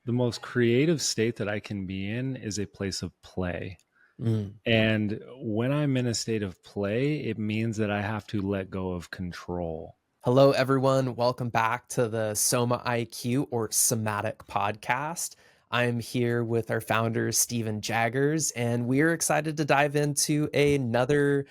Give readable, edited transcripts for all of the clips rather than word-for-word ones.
the most creative state that I can be in is a place of play. Mm. And when I'm in a state of play, it means that I have to let go of control. Hello, everyone. Welcome back to the Soma+IQ or Somatic podcast. I'm here with our founder, Stephen Jaggers, and we're excited to dive into another,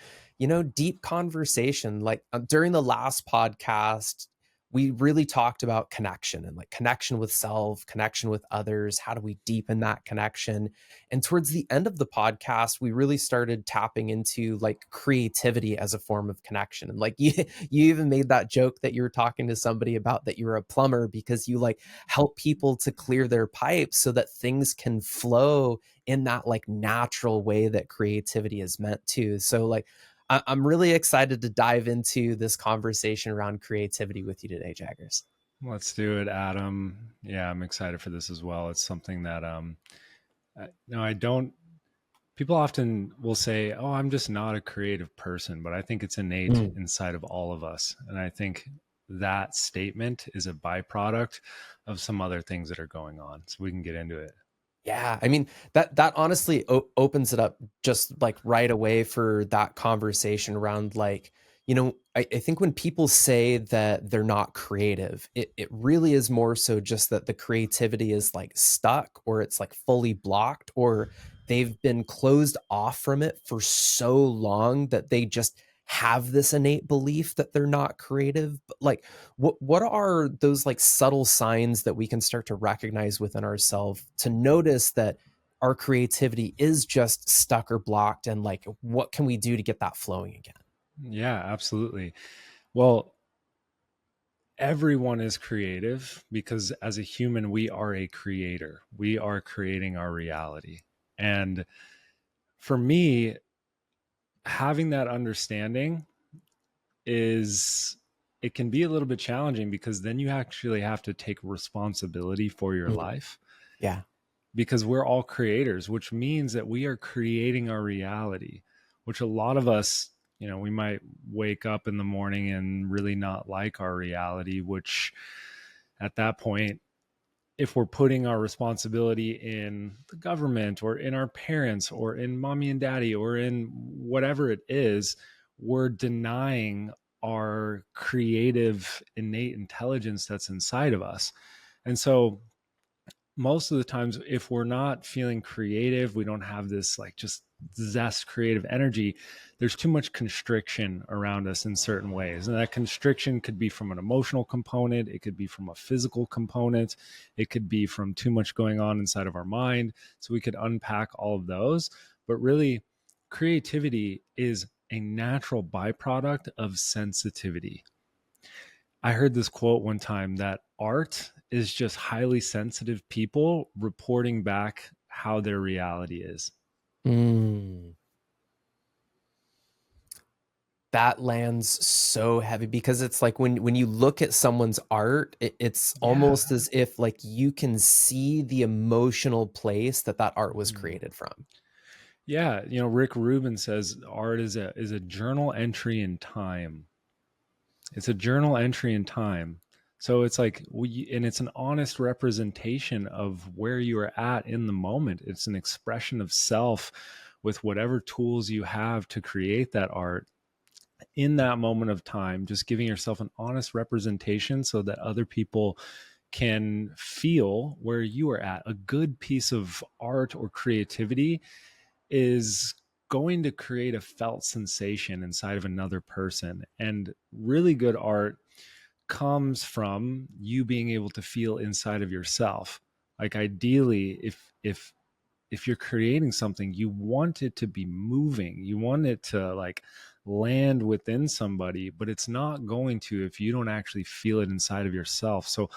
deep conversation. Like during the last podcast, we really talked about connection and like connection with self, connection with others. How do we deepen that connection? And towards the end of the podcast, we really started tapping into like creativity as a form of connection. And like you even made that joke that you were talking to somebody about that you're a plumber because you like help people to clear their pipes so that things can flow in that like natural way that creativity is meant to. So like I'm really excited to dive into this conversation around creativity with you today, Jaggers. Let's do it, Adam. Yeah, I'm excited for this as well. It's something that no, I don't. People often will say, "Oh, I'm just not a creative person," but I think it's innate Mm. inside of all of us, and I think that statement is a byproduct of some other things that are going on. So we can get into it. Yeah, I mean that honestly opens it up just like right away for that conversation around like, I think when people say that they're not creative, it really is more so just that the creativity is like stuck or it's like fully blocked or they've been closed off from it for so long that they just have this innate belief that they're not creative. But like what are those like subtle signs that we can start to recognize within ourselves to notice that our creativity is just stuck or blocked, and like what can we do to get that flowing again? Yeah, absolutely. Well, everyone is creative because as a human, we are a creator. We are creating our reality. And for me, having that understanding is it can be a little bit challenging because then you actually have to take responsibility for your Mm. life Yeah. because we're all creators, which means that we are creating our reality, which a lot of us, we might wake up in the morning and really not like our reality, which at that point, if we're putting our responsibility in the government or in our parents or in mommy and daddy or in whatever it is, we're denying our creative innate intelligence that's inside of us. And so most of the times, if we're not feeling creative, we don't have this like just zest creative energy, there's too much constriction around us in certain ways. And that constriction could be from an emotional component, it could be from a physical component, it could be from too much going on inside of our mind. So we could unpack all of those. But really, creativity is a natural byproduct of sensitivity. I heard this quote one time that art is just highly sensitive people reporting back how their reality is. Mm. That lands so heavy because it's like when you look at someone's art, it's Yeah. almost as if like you can see the emotional place that that art was created from. Yeah, Rick Rubin says art is a journal entry in time. It's a journal entry in time. So it's like and it's an honest representation of where you are at in the moment. It's an expression of self with whatever tools you have to create that art in that moment of time, just giving yourself an honest representation so that other people can feel where you are at. A good piece of art or creativity is going to create a felt sensation inside of another person. And really good art comes from you being able to feel inside of yourself. Like ideally, if you're creating something, you want it to be moving, you want it to like land within somebody, but it's not going to if you don't actually feel it inside of yourself. So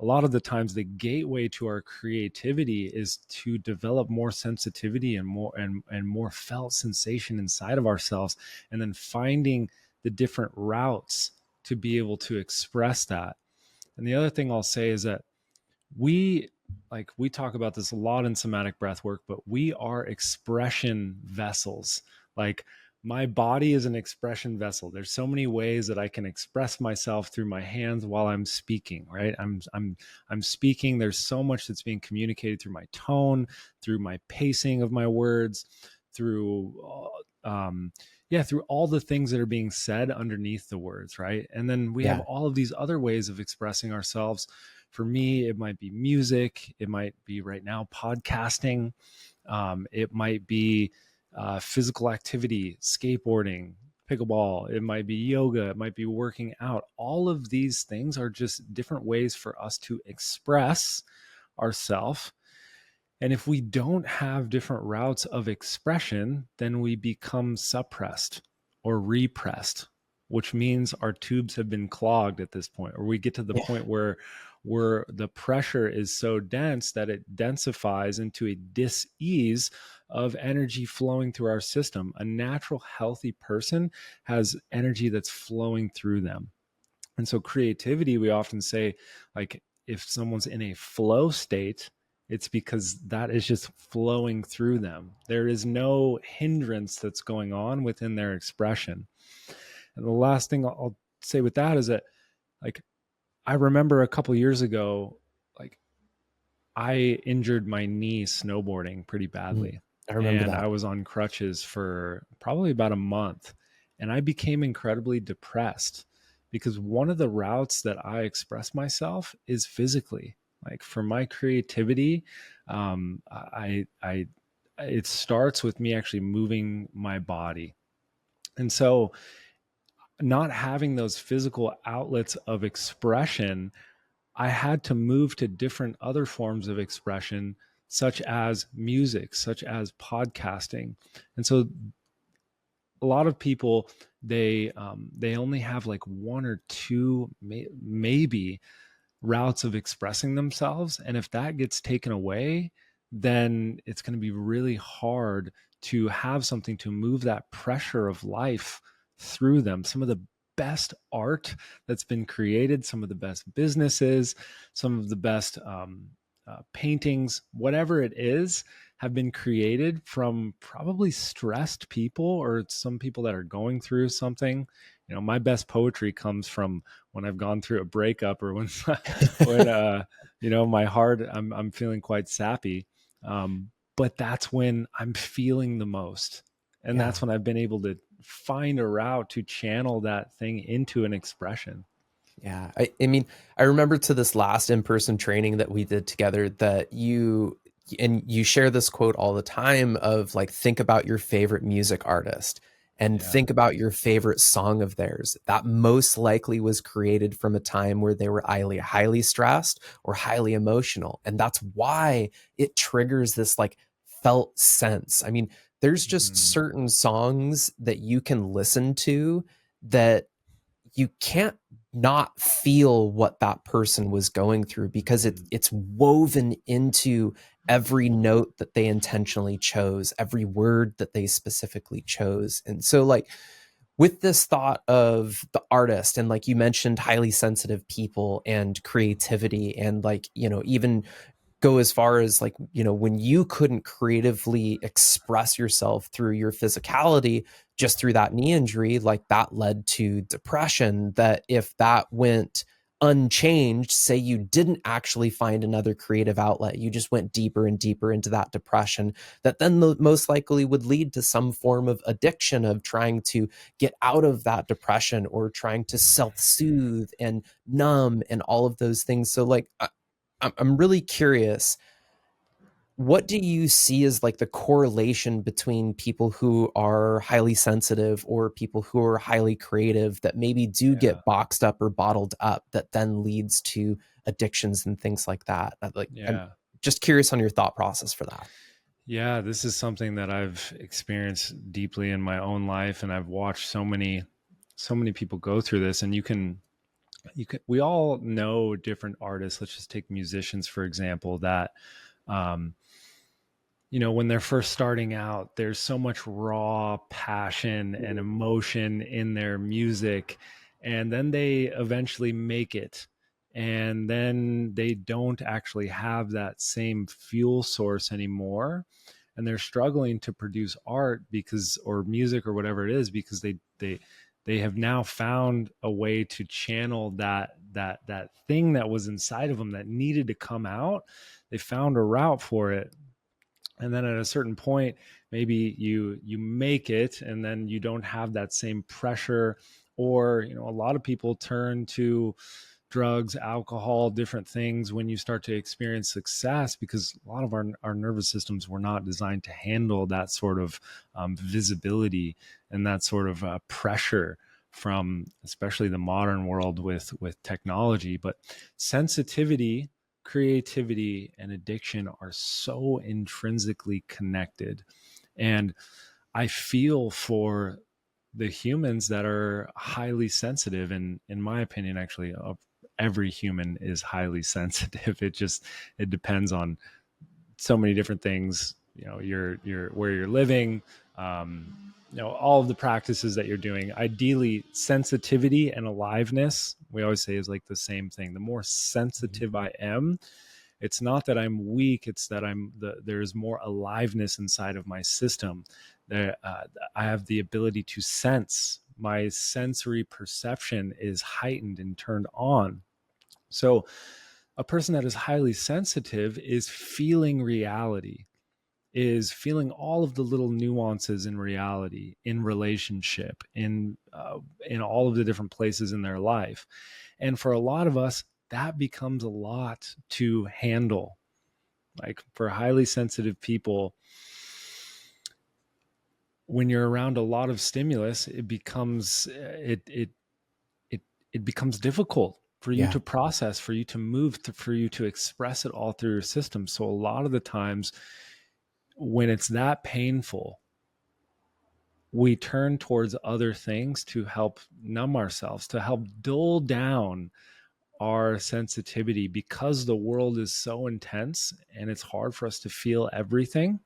a lot of the times the gateway to our creativity is to develop more sensitivity and more felt sensation inside of ourselves, and then finding the different routes to be able to express that. And the other thing I'll say is that we we talk about this a lot in somatic breath work, but we are expression vessels. Like my body is an expression vessel. There's so many ways that I can express myself through my hands while I'm speaking, right? I'm speaking. There's so much that's being communicated through my tone, through my pacing of my words, through through all the things that are being said underneath the words, right? And then we have Yeah. all of these other ways of expressing ourselves. For me, it might be music. It might be right now podcasting. It might be physical activity, skateboarding, pickleball. It might be yoga. It might be working out. All of these things are just different ways for us to express ourselves. And if we don't have different routes of expression, then we become suppressed or repressed, which means our tubes have been clogged at this point, or we get to the Yeah. point where the pressure is so dense that it densifies into a dis-ease of energy flowing through our system. A natural, healthy person has energy that's flowing through them. And so creativity, we often say, like, if someone's in a flow state, it's because that is just flowing through them. There is no hindrance that's going on within their expression. And the last thing I'll say with that is that, like, I remember a couple years ago, like, I injured my knee snowboarding pretty Mm, badly. I remember And that. I was on crutches for probably about a month. And I became incredibly depressed because one of the routes that I express myself is physically. Like, for my creativity, I it starts with me actually moving my body. And so, not having those physical outlets of expression, I had to move to different other forms of expression, such as music, such as podcasting. And so a lot of people, they only have like one or two, maybe, routes of expressing themselves. And if that gets taken away, then it's going to be really hard to have something to move that pressure of life through them. Some of the best art that's been created, some of the best businesses, some of the best paintings, whatever it is, have been created from probably stressed people or some people that are going through something. You know, my best poetry comes from when I've gone through a breakup, or when when my heart, I'm feeling quite sappy. But that's when I'm feeling the most. And Yeah. that's when I've been able to find a route to channel that thing into an expression. Yeah. I mean, I remember to this last in-person training that we did together that you share this quote all the time of like, think about your favorite music artist and Yeah. think about your favorite song of theirs that most likely was created from a time where they were highly stressed or highly emotional. And that's why it triggers this like felt sense. I mean, there's just Mhm. certain songs that you can listen to that you can't not feel what that person was going through because Mhm. it's woven into every note that they intentionally chose, every word that they specifically chose. And so like with this thought of the artist and like you mentioned highly sensitive people and creativity and like, even go as far as like, when you couldn't creatively express yourself through your physicality just through that knee injury, like that led to depression. That if that went unchanged, say you didn't actually find another creative outlet, you just went deeper and deeper into that depression, that then most likely would lead to some form of addiction of trying to get out of that depression or trying to self-soothe and numb and all of those things. So like I'm really curious, what do you see as like the correlation between people who are highly sensitive or people who are highly creative that maybe do Yeah. get boxed up or bottled up that then leads to addictions and things like that? Like, I'm Yeah. just curious on your thought process for that. Yeah, this is something that I've experienced deeply in my own life, and I've watched so many people go through this. And we all know different artists. Let's just take musicians for example, that um when they're first starting out, there's so much raw passion and emotion in their music, and then they eventually make it, and then they don't actually have that same fuel source anymore. and they're struggling to produce art because, or music or whatever it is, because they have now found a way to channel that thing that was inside of them that needed to come out. They found a route for it, and then at a certain point, maybe you make it, and then you don't have that same pressure. Or a lot of people turn to drugs, alcohol, different things when you start to experience success, because a lot of our nervous systems were not designed to handle that sort of visibility and that sort of pressure from especially the modern world with technology. But sensitivity, creativity, and addiction are so intrinsically connected. And I feel for the humans that are highly sensitive. And in my opinion, actually, every human is highly sensitive. It depends on so many different things. Your where you're living, all of the practices that you're doing. Ideally, sensitivity and aliveness, we always say, is like the same thing. The more sensitive I am, it's not that I'm weak, it's that there's more aliveness inside of my system. I have the ability to sense. My sensory perception is heightened and turned on. So a person that is highly sensitive is feeling reality, is feeling all of the little nuances in reality, in relationship, in all of the different places in their life. And for a lot of us, that becomes a lot to handle. Like for highly sensitive people, when you're around a lot of stimulus, it becomes difficult for you Yeah. to process, for you to move, for you to express it all through your system. So a lot of the times when it's that painful, we turn towards other things to help numb ourselves, to help dull down our sensitivity, because the world is so intense and it's hard for us to feel everything.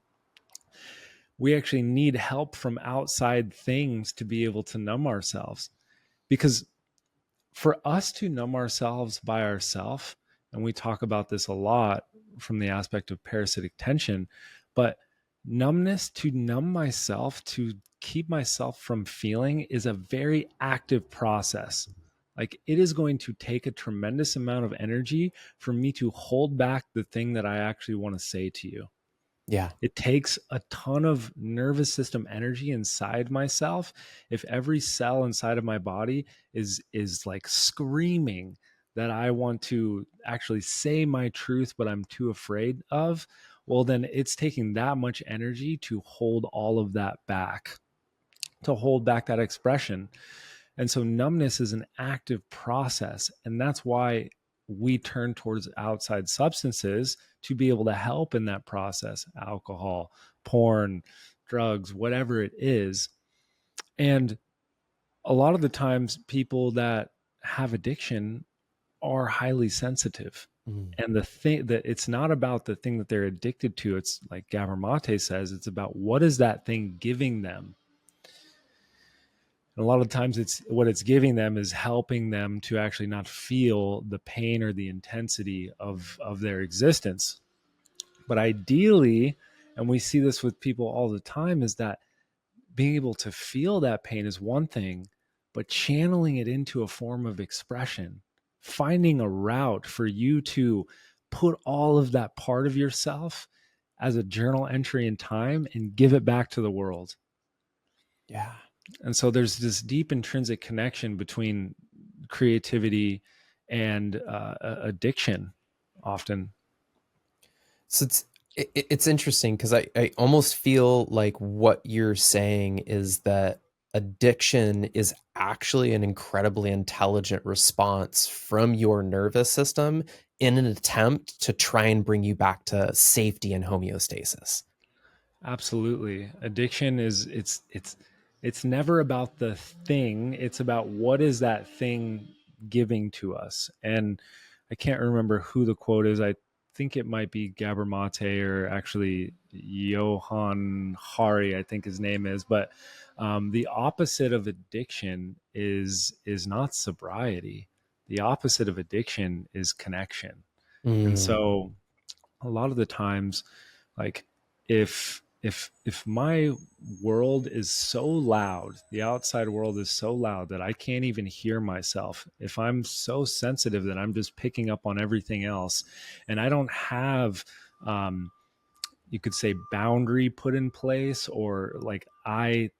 We actually need help from outside things to be able to numb ourselves. Because for us to numb ourselves by ourselves, and we talk about this a lot from the aspect of parasitic tension, but numbness, to numb myself, to keep myself from feeling, is a very active process. Like it is going to take a tremendous amount of energy for me to hold back the thing that I actually want to say to you. Yeah. It takes a ton of nervous system energy inside myself. If every cell inside of my body is like screaming that I want to actually say my truth, but I'm too afraid of, well, then it's taking that much energy to hold all of that back, to hold back that expression. And so numbness is an active process. And that's why we turn towards outside substances to be able to help in that process: alcohol, porn, drugs, whatever it is. And a lot of the times, people that have addiction are highly sensitive. Mm. And the thing that it's not about the thing that they're addicted to, it's like Gabor Maté says, it's about what is that thing giving them. And a lot of times it's what it's giving them is helping them to actually not feel the pain or the intensity of their existence. But ideally, and we see this with people all the time, is that being able to feel that pain is one thing, but channeling it into a form of expression, finding a route for you to put all of that part of yourself as a journal entry in time and give it back to the world. Yeah. And so there's this deep intrinsic connection between creativity and addiction often. So it's interesting because I almost feel like what you're saying is that addiction is actually an incredibly intelligent response from your nervous system in an attempt to try and bring you back to safety and homeostasis. Absolutely. Addiction is it's never about the thing, it's about what is that thing giving to us. And I can't remember who the quote is. I think it might be Gabor Maté, or actually Johann Hari, I think his name is. But the opposite of addiction is not sobriety. The opposite of addiction is connection. And Mm. so a lot of the times, like if if my world is so loud, the outside world is so loud that I can't even hear myself, if I'm so sensitive that I'm just picking up on everything else, and I don't have you could say boundary put in place, or like I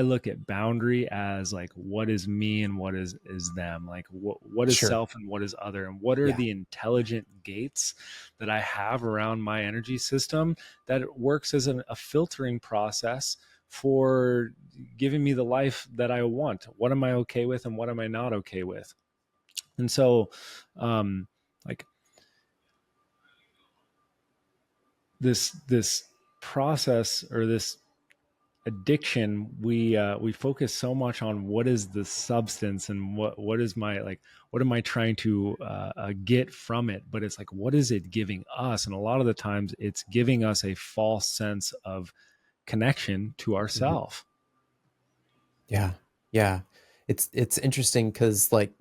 look at boundary as like what is me and what is them, like what is Sure. self and what is other, and what are Yeah. the intelligent gates that I have around my energy system that it works as a filtering process for giving me the life that I want. What am I okay with and what am I not okay with? And so um like this process, or this addiction, we focus so much on what is the substance and what is my, like, what am I trying to get from it, but it's like, what is it giving us? And a lot of the times it's giving us a false sense of connection to Mhm. ourself. Yeah. Yeah. It's interesting because, like,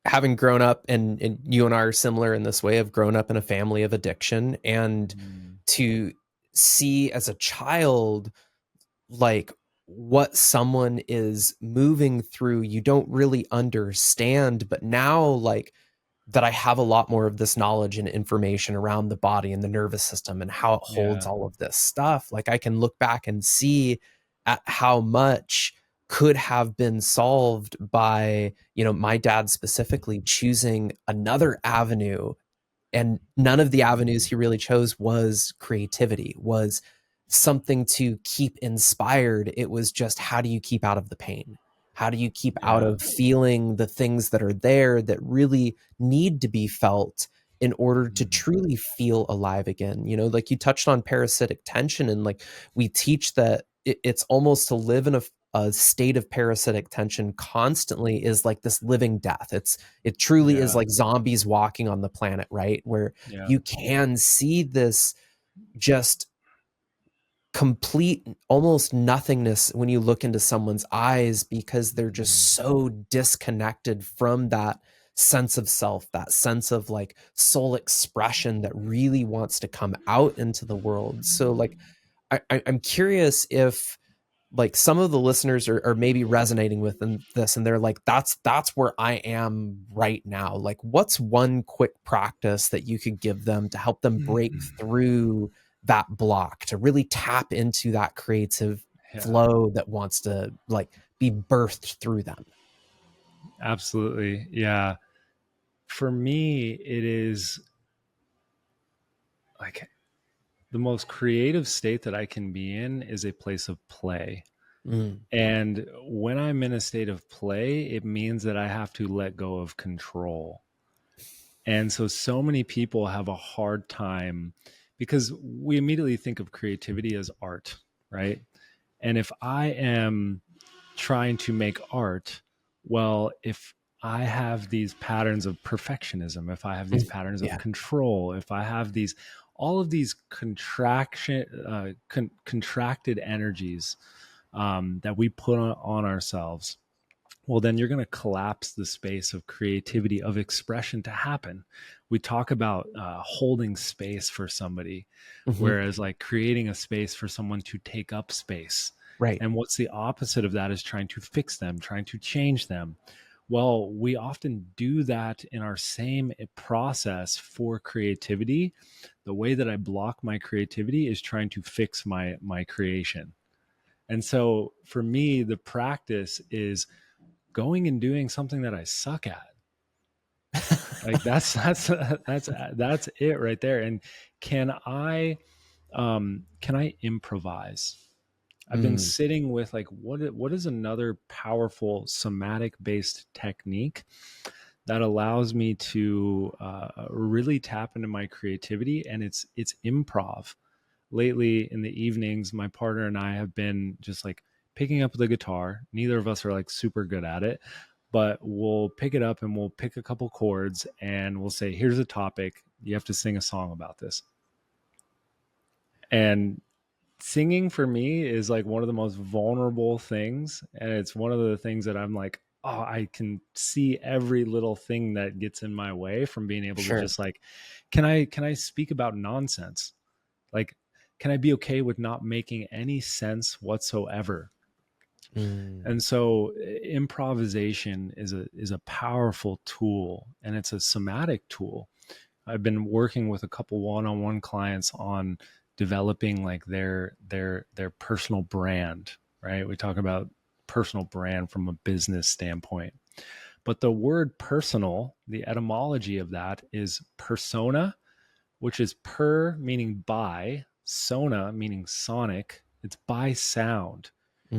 having grown up, and you and I are similar in this way, of grown up in a family of addiction, and Mm, to see as a child, like, what someone is moving through, you don't really understand. But now, like, that I have a lot more of this knowledge and information around the body and the nervous system and how it holds yeah. all of this stuff, like, I can look back and see at how much could have been solved by, my dad specifically choosing another avenue. And none of the avenues he really chose was creativity, was something to keep inspired. It was just, how do you keep out of the pain? How do you keep out Yeah. of feeling the things that are there that really need to be felt in order to Mm, truly feel alive again? Like, you touched on parasitic tension, and, like, we teach that it's almost to live in a state of parasitic tension constantly is like this living death. It truly is yeah. like zombies walking on the planet, right? Where Yeah. you can see this just complete almost nothingness when you look into someone's eyes, because they're Mm, just so disconnected from that sense of self, that sense of, like, soul expression that really wants to come out into the world. So, like, I'm curious if, like, some of the listeners are maybe resonating with this, and they're like, that's where I am right now. Like, what's one quick practice that you could give them to help them break through that block, to really tap into that creative yeah. flow that wants to, like, be birthed through them? Absolutely. Yeah. For me, it is like the most creative state that I can be in is a place of play. Mm, And when I'm in a state of play, it means that I have to let go of control. And so many people have a hard time because we immediately think of creativity as art, right? And if I am trying to make art, well, if I have these patterns of perfectionism, if I have these mm, patterns of yeah, control, if I have these, all of these contracted energies that we put on ourselves, well, then you're going to collapse the space of creativity, of expression to happen. We talk about holding space for somebody, mhm, whereas like creating a space for someone to take up space. right. And what's the opposite of that is trying to fix them, trying to change them. Well, we often do that in our same process for creativity. The way that I block my creativity is trying to fix my creation. And so for me, the practice is going and doing something that I suck at. Like that's it right there. And can I improvise? I've been Mm, sitting with like what is another powerful somatic based technique that allows me to really tap into my creativity, and it's improv. Lately in the evenings, my partner and I have been just like picking up the guitar. Neither of us are like super good at it, but we'll pick it up and we'll pick a couple chords and we'll say, here's a topic. You have to sing a song about this. And singing for me is like one of the most vulnerable things. And it's one of the things that I'm like, oh, I can see every little thing that gets in my way from being able to sure. just like, can I speak about nonsense? Like, can I be okay with not making any sense whatsoever? Mm. And so improvisation is a powerful tool, and it's a somatic tool. I've been working with a couple one-on-one clients on developing like their personal brand, right? We talk about personal brand from a business standpoint. But the word personal, the etymology of that is persona, which is per meaning by, sona meaning sonic. It's by sound.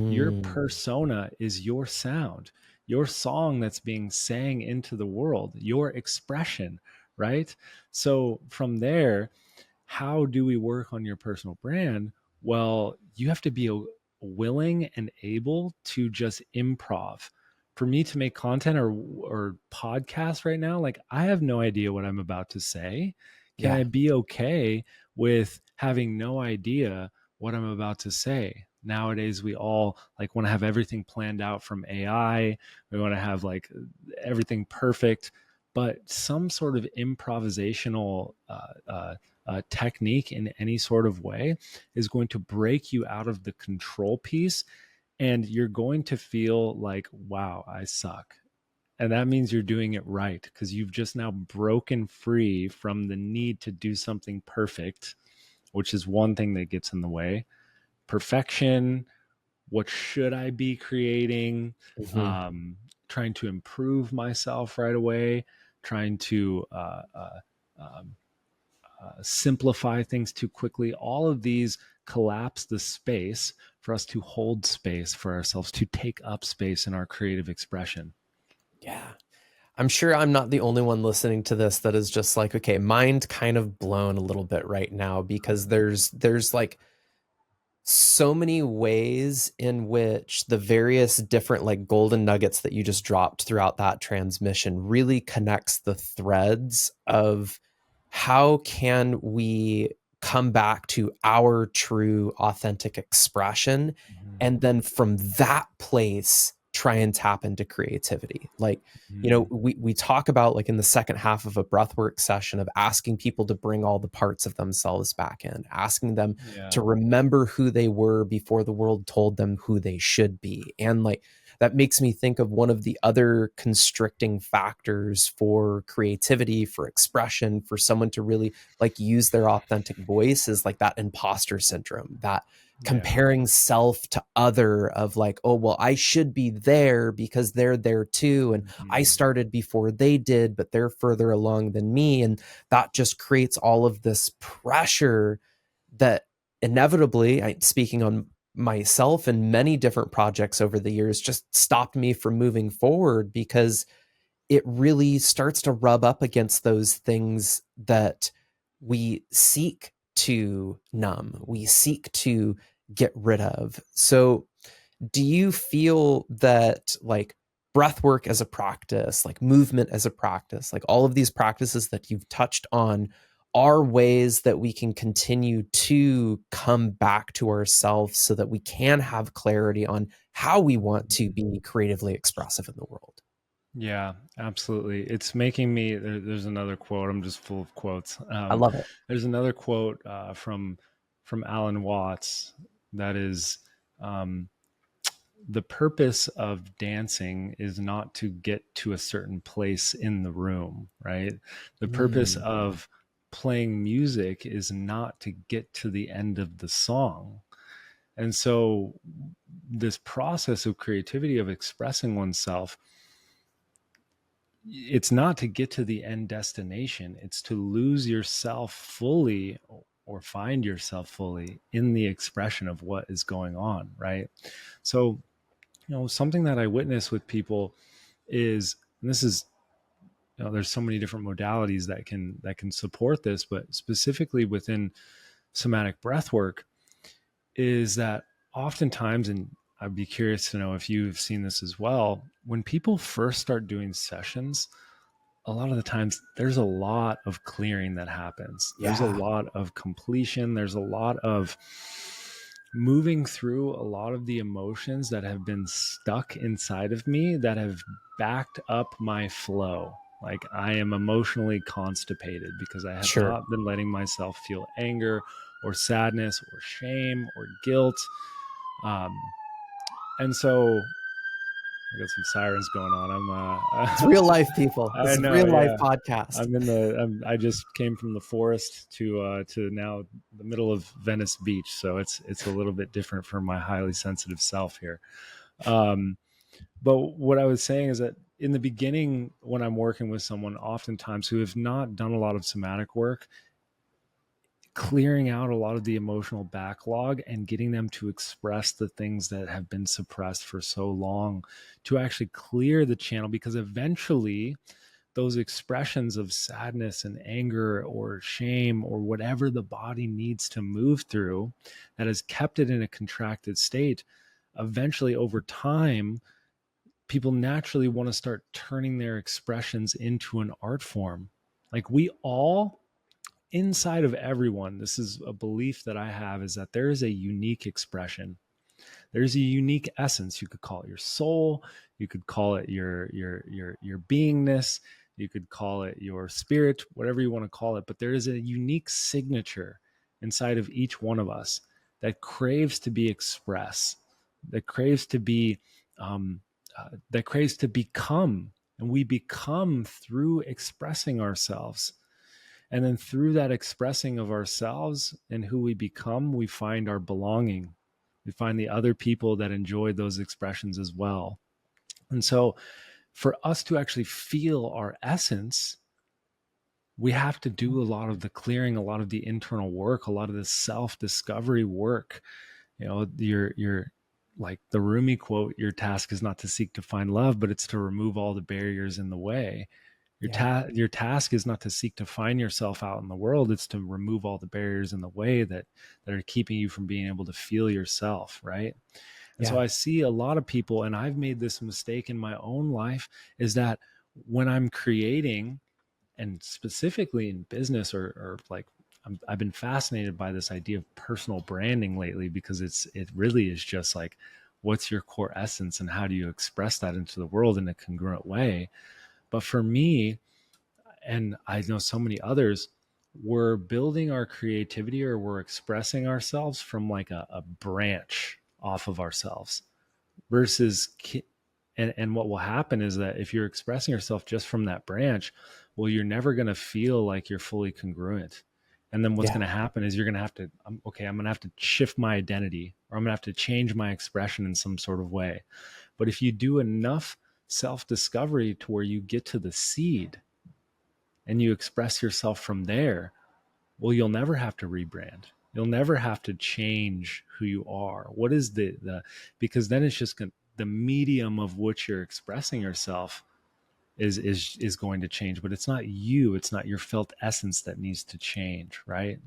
Your Mm. persona is your sound, your song that's being sang into the world, your expression, right? So from there, how do we work on your personal brand? Well, you have to be willing and able to just improv. For me to make content or podcast right now, like I have no idea what I'm about to say. Can Yeah. I be okay with having no idea what I'm about to say? Nowadays, we all like want to have everything planned out from AI. We want to have like everything perfect, but some sort of improvisational technique in any sort of way is going to break you out of the control piece, and you're going to feel like, wow, I suck. And that means you're doing it right because you've just now broken free from the need to do something perfect, which is one thing that gets in the way. Perfection, what should I be creating? Mhm. Um, Trying to improve myself right away, trying to um, simplify things too quickly. All of these collapse the space for us to hold space for ourselves, to take up space in our creative expression. Yeah. I'm sure I'm not the only one listening to this that is just like, okay, mind kind of blown a little bit right now because there's like so many ways in which the various different like golden nuggets that you just dropped throughout that transmission really connects the threads of how can we come back to our true authentic expression, Mhm. and then from that place try and tap into creativity. Like, Mhm. we talk about like in the second half of a breathwork session of asking people to bring all the parts of themselves back in, asking them to Yeah. remember who they were before the world told them who they should be. And like that makes me think of one of the other constricting factors for creativity, for expression, for someone to really like use their authentic voice is like that imposter syndrome, that Yeah. comparing self to other of like, oh, well, I should be there because they're there too. And I Mhm. started before they did, but they're further along than me. And that just creates all of this pressure that inevitably, speaking on myself and many different projects over the years, just stopped me from moving forward because it really starts to rub up against those things that we seek to numb, we seek to get rid of. So, do you feel that like breath work as a practice, like movement as a practice, like all of these practices that you've touched on are ways that we can continue to come back to ourselves so that we can have clarity on how we want to Mhm. be creatively expressive in the world? Yeah, absolutely. It's making me. There's another quote. I'm just full of quotes. I love it. There's another quote from Alan Watts that is, um, the purpose of dancing is not to get to a certain place in the room, right? The purpose Mm, of playing music is not to get to the end of the song. And so, this process of creativity, of expressing oneself, it's not to get to the end destination, it's to lose yourself fully or find yourself fully in the expression of what is going on, right? So, something that I witness with people is, and this is, there's so many different modalities that can support this, but specifically within somatic breath work, is that oftentimes, and I'd be curious to know if you've seen this as well, when people first start doing sessions, a lot of the times there's a lot of clearing that happens. There's a yeah, lot of completion. There's a lot of moving through a lot of the emotions that have been stuck inside of me that have backed up my flow. Like I am emotionally constipated because I have sure. not been letting myself feel anger or sadness or shame or guilt. Um, and so I got some sirens going on. It's real life, people. This I is a know, real life yeah. podcast. I just came from the forest to now the middle of Venice Beach, so it's a little bit different for my highly sensitive self here. Um, but what I was saying is that in the beginning, when I'm working with someone, oftentimes who have not done a lot of somatic work, clearing out a lot of the emotional backlog and getting them to express the things that have been suppressed for so long, to actually clear the channel, because eventually those expressions of sadness and anger or shame or whatever the body needs to move through that has kept it in a contracted state, eventually over time, people naturally want to start turning their expressions into an art form. Like we all, inside of everyone, this is a belief that I have, is that there is a unique expression. There's a unique essence. You could call it your soul, you could call it your beingness, you could call it your spirit, whatever you want to call it, but there is a unique signature inside of each one of us that craves to be expressed, that craves to be that craves to become, and we become through expressing ourselves. And then through that expressing of ourselves and who we become, we find our belonging. We find the other people that enjoy those expressions as well. And so for us to actually feel our essence, we have to do a lot of the clearing, a lot of the internal work, a lot of the self-discovery work. You know, your like the Rumi quote, your task is not to seek to find love, but it's to remove all the barriers in the way. Yeah. Your task is not to seek to find yourself out in the world. It's to remove all the barriers in the way that are keeping you from being able to feel yourself, right? And so Yeah. I see a lot of people, and I've made this mistake in my own life, is that when I'm creating, and specifically in business, or like I've been fascinated by this idea of personal branding lately, because it really is just like, what's your core essence and how do you express that into the world in a congruent way? But for me, and I know so many others, we're building our creativity, or we're expressing ourselves from like a branch off of ourselves versus and what will happen is that if you're expressing yourself just from that branch, well, you're never going to feel like you're fully congruent. And then what's Yeah. going to happen is you're going to have to, okay, I'm going to have to shift my identity, or I'm going to have to change my expression in some sort of way. But if you do enough self discovery to where you get to the seed and you express yourself from there, well, you'll never have to rebrand. You'll never have to change who you are. What is because then it's just the medium of which you're expressing yourself is going to change, but it's not you. It's not your felt essence that needs to change, right?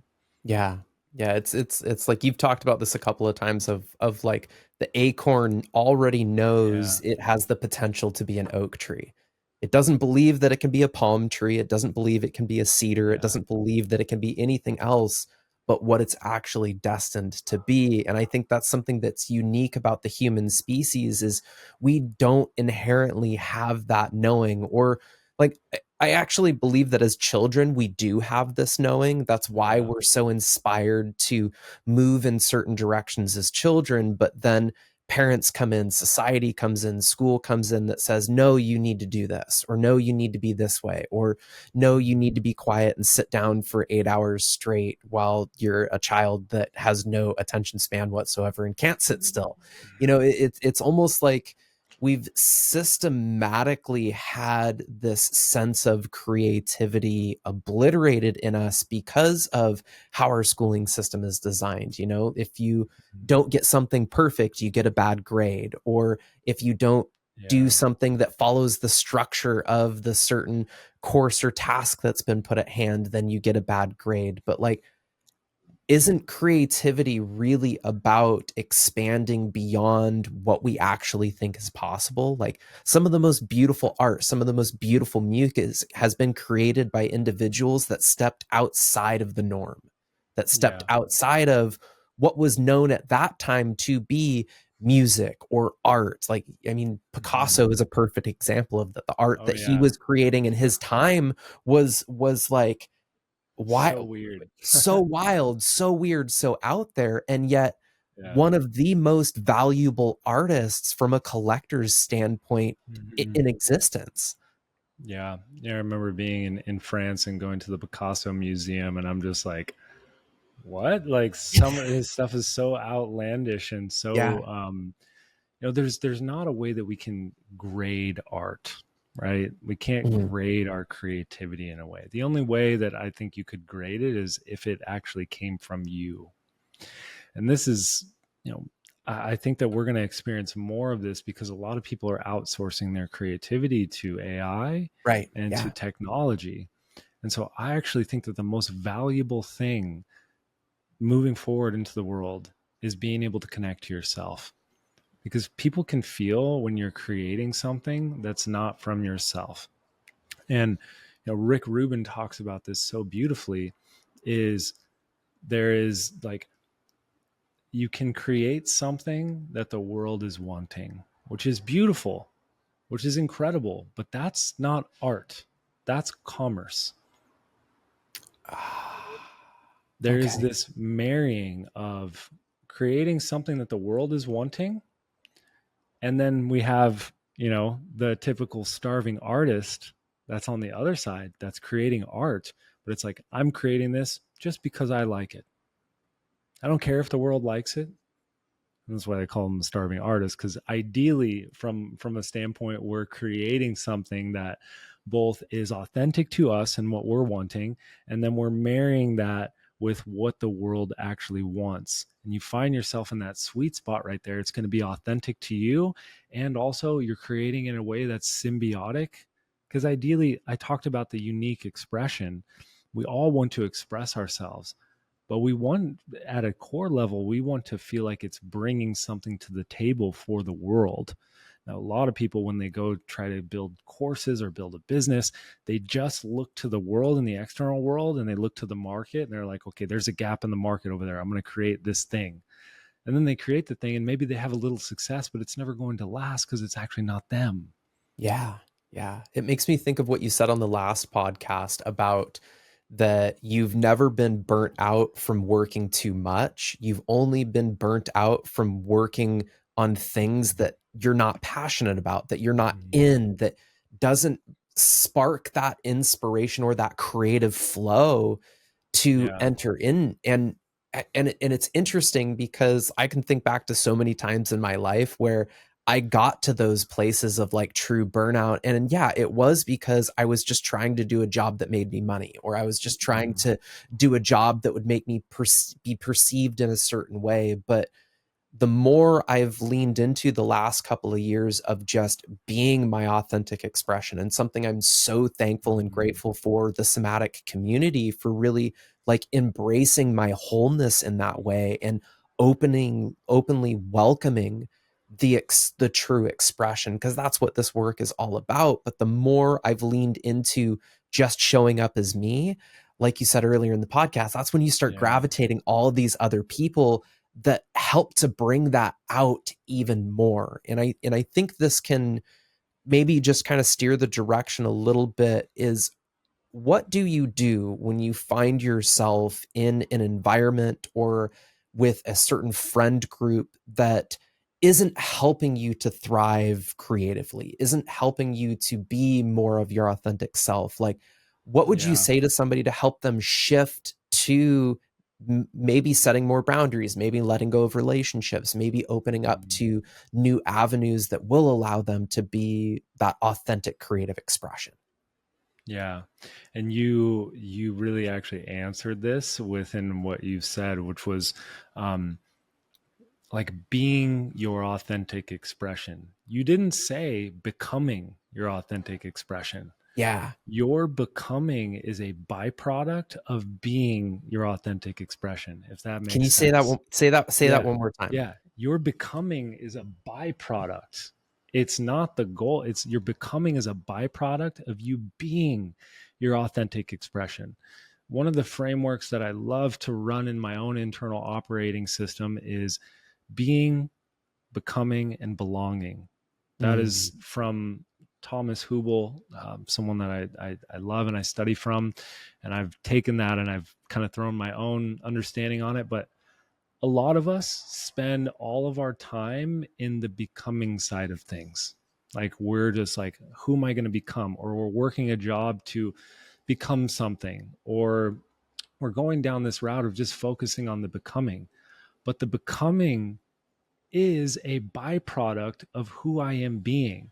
Yeah. Yeah, it's like you've talked about this a couple of times of like the acorn already knows Yeah, it has the potential to be an oak tree. It doesn't believe that it can be a palm tree. It doesn't believe it can be a cedar. It yeah, doesn't believe that it can be anything else but what it's actually destined to be. And I think that's something that's unique about the human species is we don't inherently have that knowing or like I actually believe that as children, we do have this knowing. That's why yeah. we're so inspired to move in certain directions as children. But then parents come in, society comes in, school comes in that says, no, you need to do this, or no, you need to be this way, or no, you need to be quiet and sit down for 8 hours straight while you're a child that has no attention span whatsoever and can't sit still. You know, it's almost like we've systematically had this sense of creativity obliterated in us because of how our schooling system is designed. You know, if you don't get something perfect, you get a bad grade, or if you don't do Yeah, something that follows the structure of the certain course or task that's been put at hand, then you get a bad grade. But like, isn't creativity really about expanding beyond what we actually think is possible? Like some of the most beautiful art, some of the most beautiful music has been created by individuals that stepped outside of the norm, that stepped yeah. outside of what was known at that time to be music or art. Like, I mean, Mhm. Picasso is a perfect example of that. The art Oh that he yeah, was creating in his time was like Why? So weird. So wild, so weird, so out there, and yet Yeah. one of the most valuable artists from a collector's standpoint Mhm. in existence. Yeah. Yeah. I remember being in France and going to the Picasso Museum, and I'm just like, what? Like some of his stuff is so outlandish and Yeah. so there's not a way that we can grade art, right? We can't Mhm. grade our creativity in a way. The only way that I think you could grade it is if it actually came from you. And this is, you know, I think that we're going to experience more of this because a lot of people are outsourcing their creativity to AI Right. and to Yeah. technology. And so I actually think that the most valuable thing moving forward into the world is being able to connect to yourself, because people can feel when you're creating something that's not from yourself. And Rick Rubin talks about this so beautifully, is there is like, you can create something that the world is wanting, which is beautiful, which is incredible, but that's not art. That's commerce. There is Okay. this marrying of creating something that the world is wanting, and then we have, the typical starving artist that's on the other side that's creating art, but it's like, I'm creating this just because I like it. I don't care if the world likes it. That's why they call them starving artists, because ideally, from a standpoint, we're creating something that both is authentic to us and what we're wanting, and then we're marrying that with what the world actually wants. And you find yourself in that sweet spot right there. It's going to be authentic to you, and also you're creating in a way that's symbiotic. Because ideally, I talked about the unique expression. We all want to express ourselves, but we want, at a core level, we want to feel like it's bringing something to the table for the world. Now, a lot of people, when they go try to build courses or build a business, they just look to the world and the external world, and they look to the market, and they're like, okay, there's a gap in the market over there, I'm going to create this thing. And then they create the thing, and maybe they have a little success, but it's never going to last because it's actually not them. Yeah. Yeah. It makes me think of what you said on the last podcast about that you've never been burnt out from working too much. You've only been burnt out from working on things that you're not passionate about, that you're not Mhm. in, that doesn't spark that inspiration or that creative flow to Yeah. enter in. And it's interesting because I can think back to so many times in my life where I got to those places of like true burnout. And yeah, it was because I was just trying to do a job that made me money, or I was just trying Mhm. to do a job that would make me be perceived in a certain way. But the more I've leaned into the last couple of years of just being my authentic expression, and something I'm so thankful and Mhm. grateful for the somatic community for really like embracing my wholeness in that way and openly welcoming the true expression, because that's what this work is all about. But the more I've leaned into just showing up as me, like you said earlier in the podcast, that's when you start Yeah. gravitating all of these other people that help to bring that out even more. And I think this can maybe just kind of steer the direction a little bit. Is what do you do when you find yourself in an environment or with a certain friend group that isn't helping you to thrive creatively, isn't helping you to be more of your authentic self? Like, what would you Yeah. say to somebody to help them shift to maybe setting more boundaries, maybe letting go of relationships, maybe opening up Mhm. to new avenues that will allow them to be that authentic creative expression? Yeah. And you really actually answered this within what you've said, which was um like being your authentic expression. You didn't say becoming your authentic expression. Yeah. Your becoming is a byproduct of being your authentic expression, if that Can you makes say that sense. one say that Yeah. one more time? Yeah. Your becoming is a byproduct. It's not the goal. It's your becoming is a byproduct of you being your authentic expression. One of the frameworks that I love to run in my own internal operating system is being, becoming, and belonging. That Mm, is from Thomas Hubel, someone that I love and I study from, and I've taken that and I've kind of thrown my own understanding on it. But a lot of us spend all of our time in the becoming side of things. Like we're just like, who am I going to become? Or we're working a job to become something, or we're going down this route of just focusing on the becoming. But the becoming is a byproduct of who I am being.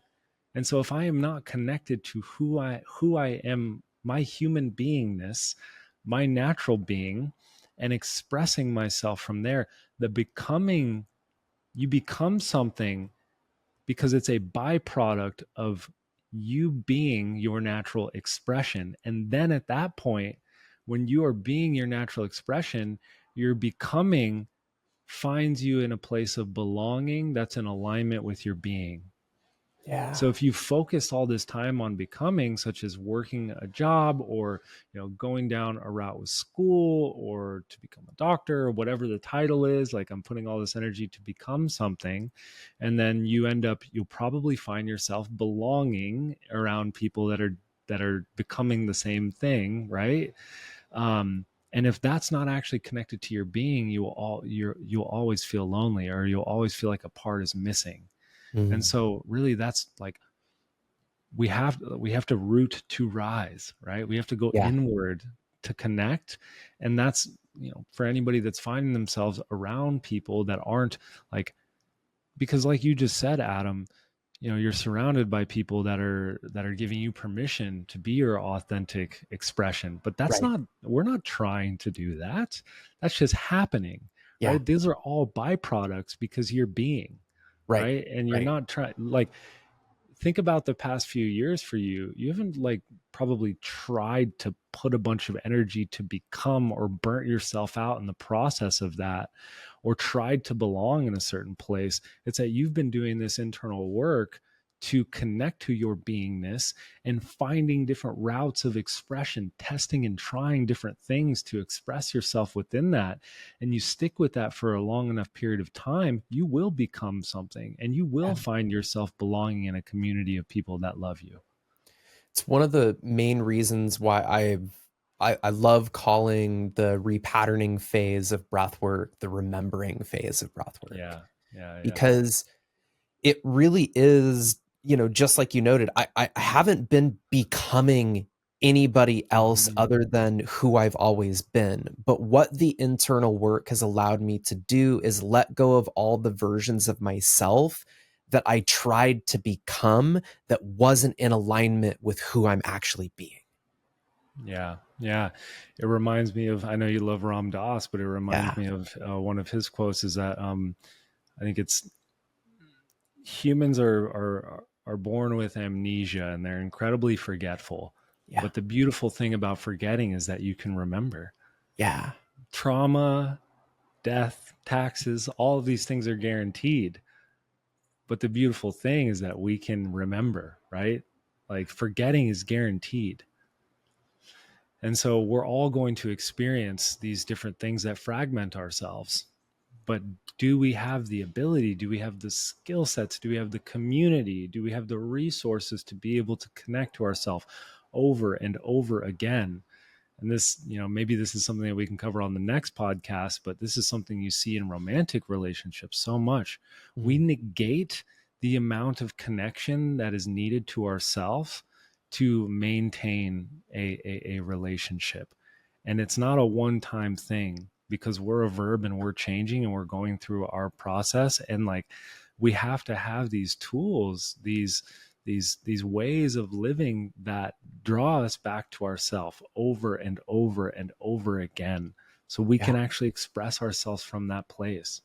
And so if I am not connected to who I am, my human beingness, my natural being, and expressing myself from there, the becoming, you become something because it's a byproduct of you being your natural expression. And then at that point, when you are being your natural expression, your becoming finds you in a place of belonging that's in alignment with your being. Yeah. So if you focus all this time on becoming, such as working a job, or going down a route with school, or to become a doctor, or whatever the title is, like I'm putting all this energy to become something, and then you'll probably find yourself belonging around people that are becoming the same thing, right? And if that's not actually connected to your being, you'll always feel lonely, or you'll always feel like a part is missing. And Mm. so really that's like, we have to root to rise, right? We have to go Yeah. inward to connect. And that's, for anybody that's finding themselves around people that aren't like, because like you just said, Adam, you're surrounded by people that are giving you permission to be your authentic expression. But Right. we're not trying to do that. That's just happening, Yeah. right? These are all byproducts because you're being, Right. right? And you're Right. not trying, like, think about the past few years for you. You haven't like probably tried to put a bunch of energy to become, or burnt yourself out in the process of that, or tried to belong in a certain place. It's that you've been doing this internal work to connect to your beingness, and finding different routes of expression, testing and trying different things to express yourself within that. And you stick with that for a long enough period of time, you will become something, and you will Yeah. find yourself belonging in a community of people that love you. It's one of the main reasons why I love calling the repatterning phase of breath work the remembering phase of breath work, Yeah. Yeah. Yeah. because it really is, just like you noted, I haven't been becoming anybody else Mhm. other than who I've always been. But what the internal work has allowed me to do is let go of all the versions of myself that I tried to become that wasn't in alignment with who I'm actually being. Yeah, yeah. It reminds me of, I know you love Ram Dass, but it Yeah. reminds me of one of his quotes is that I think it's, humans are born with amnesia, and they're incredibly forgetful. Yeah. But the beautiful thing about forgetting is that you can remember. Yeah. Trauma, death, taxes, all of these things are guaranteed. But the beautiful thing is that we can remember, right? Like forgetting is guaranteed. And so we're all going to experience these different things that fragment ourselves. But do we have the ability? Do we have the skill sets? Do we have the community? Do we have the resources to be able to connect to ourselves over and over again? And this, maybe this is something that we can cover on the next podcast, but this is something you see in romantic relationships so much. We Mm. negate the amount of connection that is needed to ourselves to maintain a relationship. And it's not a one-time thing, because we're a verb and we're changing and we're going through our process. And like, we have to have these tools, these ways of living that draw us back to ourselves over and over and over again, so we Yeah. can actually express ourselves from that place.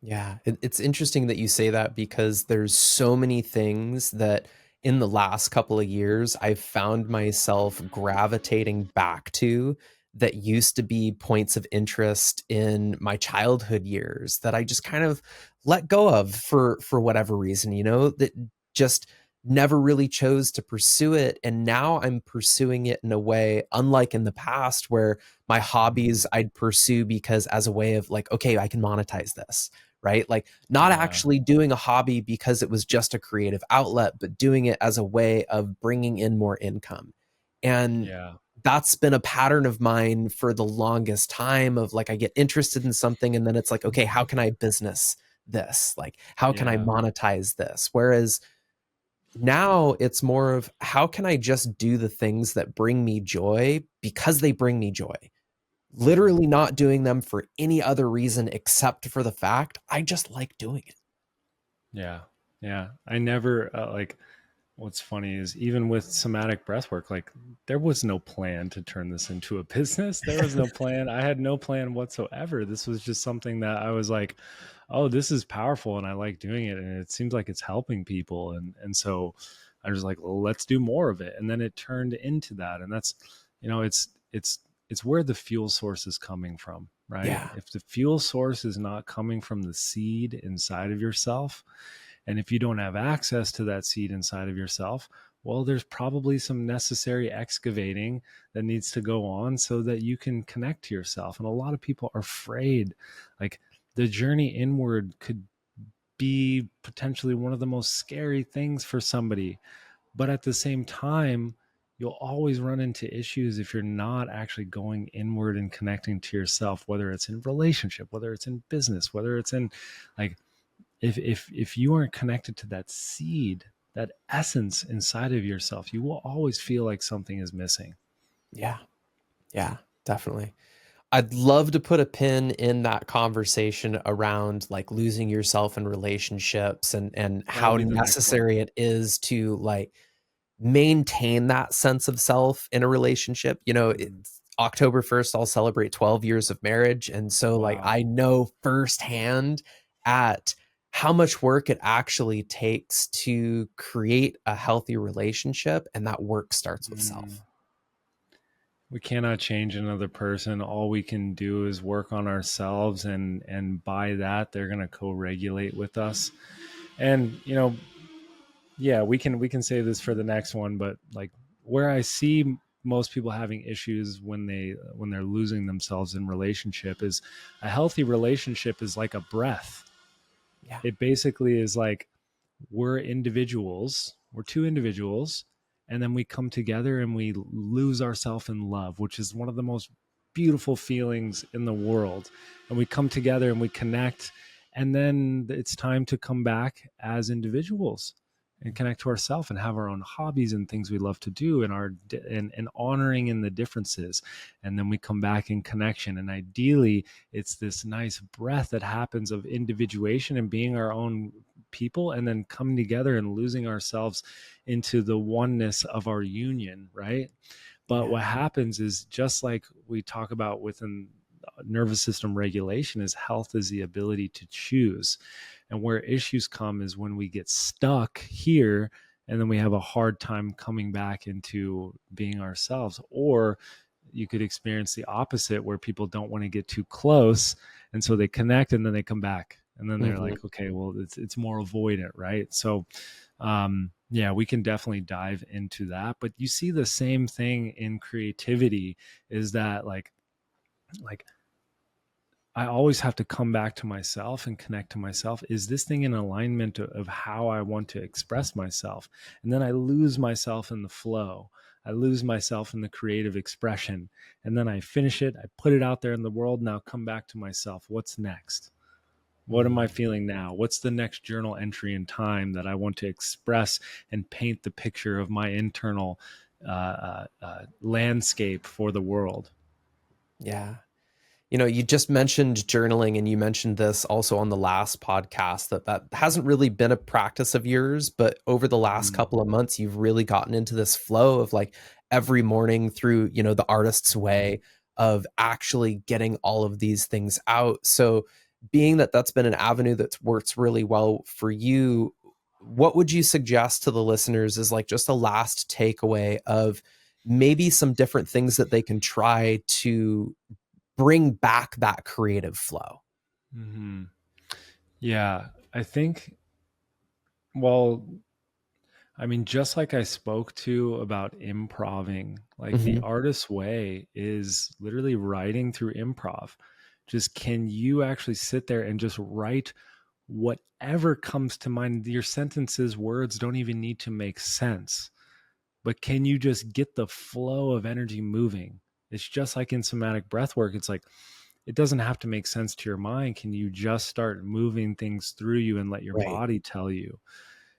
Yeah, it's interesting that you say that, because there's so many things that in the last couple of years I've found myself gravitating back to that used to be points of interest in my childhood years that I just kind of let go of for whatever reason, that just never really chose to pursue it. And now I'm pursuing it in a way unlike in the past, where my hobbies I'd pursue because as a way of like, okay, I can monetize this, right? Like not Yeah. actually doing a hobby because it was just a creative outlet, but doing it as a way of bringing in more income. And Yeah. that's been a pattern of mine for the longest time of like I get interested in something and then it's like, okay, how can I business this? Like how can I Yeah. monetize this? Whereas now it's more of how can I just do the things that bring me joy because they bring me joy? Mhm. Literally not doing them for any other reason except for the fact I just like doing it. Yeah. Yeah. I never like what's funny is even with somatic breathwork, like there was no plan to turn this into a business. There was no plan. I had no plan whatsoever. This was just something that I was like, oh, this is powerful and I like doing it. And it seems like it's helping people. And so I was like, well, let's do more of it. And then it turned into that. And that's, it's where the fuel source is coming from, right? Yeah. If the fuel source is not coming from the seed inside of yourself, and if you don't have access to that seed inside of yourself, well, there's probably some necessary excavating that needs to go on so that you can connect to yourself. And a lot of people are afraid. Like the journey inward could be potentially one of the most scary things for somebody. But at the same time, you'll always run into issues if you're not actually going inward and connecting to yourself, whether it's in relationship, whether it's in business, whether it's in like if you aren't connected to that seed, that essence inside of yourself, you will always feel like something is missing. Yeah. Yeah. Definitely. I'd love to put a pin in that conversation around like losing yourself in relationships and That'll how be the next one. necessary it is to like maintain that sense of self in a relationship. You know, Mhm. it's October 1st, I'll celebrate 12 years of marriage. And so, like, Wow. I know firsthand at how much work it actually takes to create a healthy relationship. And that work starts with Mm. self. We cannot change another person. All we can do is work on ourselves, and by that they're going to co-regulate with us. And yeah, we can say this for the next one, but like where I see most people having issues when they're losing themselves in relationship is a healthy relationship is like a breath. Yeah. It basically is like we're two individuals, and then we come together and we lose ourselves in love, which is one of the most beautiful feelings in the world. And we come together and we connect, and then it's time to come back as individuals and connect to ourselves and have our own hobbies and things we love to do, and honoring in the differences. And then we come back in connection, and ideally it's this nice breath that happens of individuation and being our own people, and then coming together and losing ourselves into the oneness of our union, right? But Yeah. what happens is, just like we talk about within nervous system regulation, is health is the ability to choose. And where issues come is when we get stuck here, and then we have a hard time coming back into being ourselves. Or you could experience the opposite, where people don't want to get too close, and so they connect and then they come back, and then they're Mhm. like, okay, well, it's more avoidant, right? So yeah, we can definitely dive into that. But you see the same thing in creativity, is that like I always have to come back to myself and connect to myself. Is this thing in alignment of how I want to express myself? And then I lose myself in the flow. I lose myself in the creative expression. And then I finish it. I put it out there in the world. Now come back to myself. What's next? What am I Mm. feeling now? What's the next journal entry in time that I want to express and paint the picture of my internal landscape for the world? Yeah. You know, you just mentioned journaling and you mentioned this also on the last podcast that hasn't really been a practice of yours, but over the last Mm-hmm. couple of months you've really gotten into this flow of like every morning through, you know, the artist's way of actually getting all of these things out. So, being that that's been an avenue that's works really well for you, what would you suggest to the listeners is like just a last takeaway of maybe some different things that they can try to bring back that creative flow. Mm-hmm. Yeah, I think, well, I mean, just like I spoke to about improving, like the Mhm. artist's way is literally writing through improv, Just can you actually sit there and just write whatever comes to mind? Your sentences, words don't even need to make sense, but can you just get the flow of energy moving? It's just like in somatic breath work. It's like, it doesn't have to make sense to your mind. Can you just start moving things through you and let your Right. body tell you?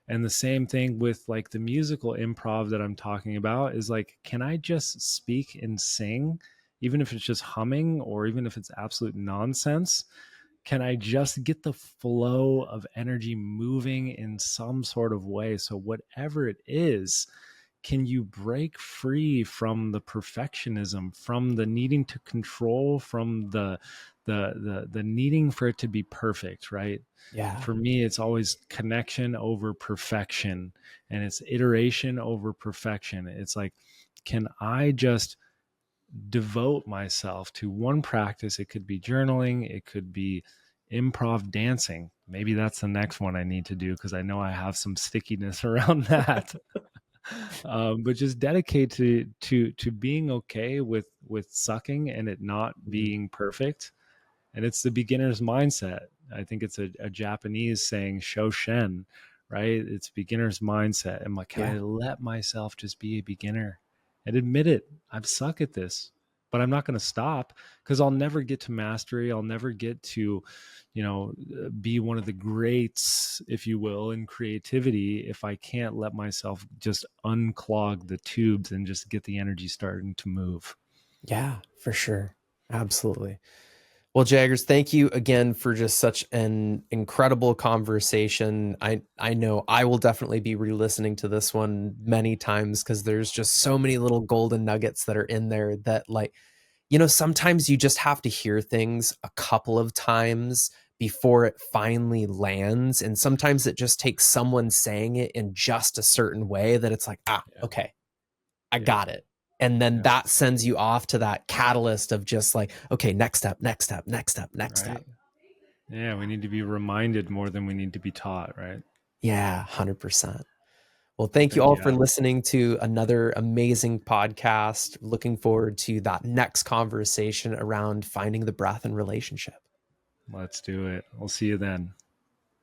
And the same thing with like the musical improv that I'm talking about is like, can I just speak and sing, even if it's just humming or even if it's absolute nonsense? Can I just get the flow of energy moving in some sort of way? So, whatever it is, can you break free from the perfectionism, from the needing to control, from the needing for it to be perfect, right? Yeah. For me, it's always connection over perfection, and it's iteration over perfection. It's like, can I just devote myself to one practice? It could be journaling, it could be improv dancing. Maybe that's the next one I need to do because I know I have some stickiness around that. But just dedicate to being okay with sucking and it not Mhm. being perfect. And it's the beginner's mindset. I think it's a Japanese saying shoshen, right? It's beginner's mindset. I'm like, can Yeah. I let myself just be a beginner and admit it? I suck at this, but I'm not going to stop because I'll never get to mastery. I'll never get to, be one of the greats, if you will, in creativity if I can't let myself just unclog the tubes and just get the energy starting to move. Yeah, for sure. Absolutely. Well, Jaggers, thank you again for just such an incredible conversation. I know I will definitely be re-listening to this one many times because there's just so many little golden nuggets that are in there that, like, sometimes you just have to hear things a couple of times before it finally lands. And sometimes it just takes someone saying it in just a certain way that it's like, Yeah. okay, I Yeah. got it. And then Yeah. that sends you off to that catalyst of just like, okay, next step, next step, next step, next step. Right. Yeah, we need to be reminded more than we need to be taught, right? Yeah, 100%. Well, thank you Heck all for yeah. listening to another amazing podcast. Looking forward to that next conversation around finding the breath in relationship. Let's do it. We'll see you then.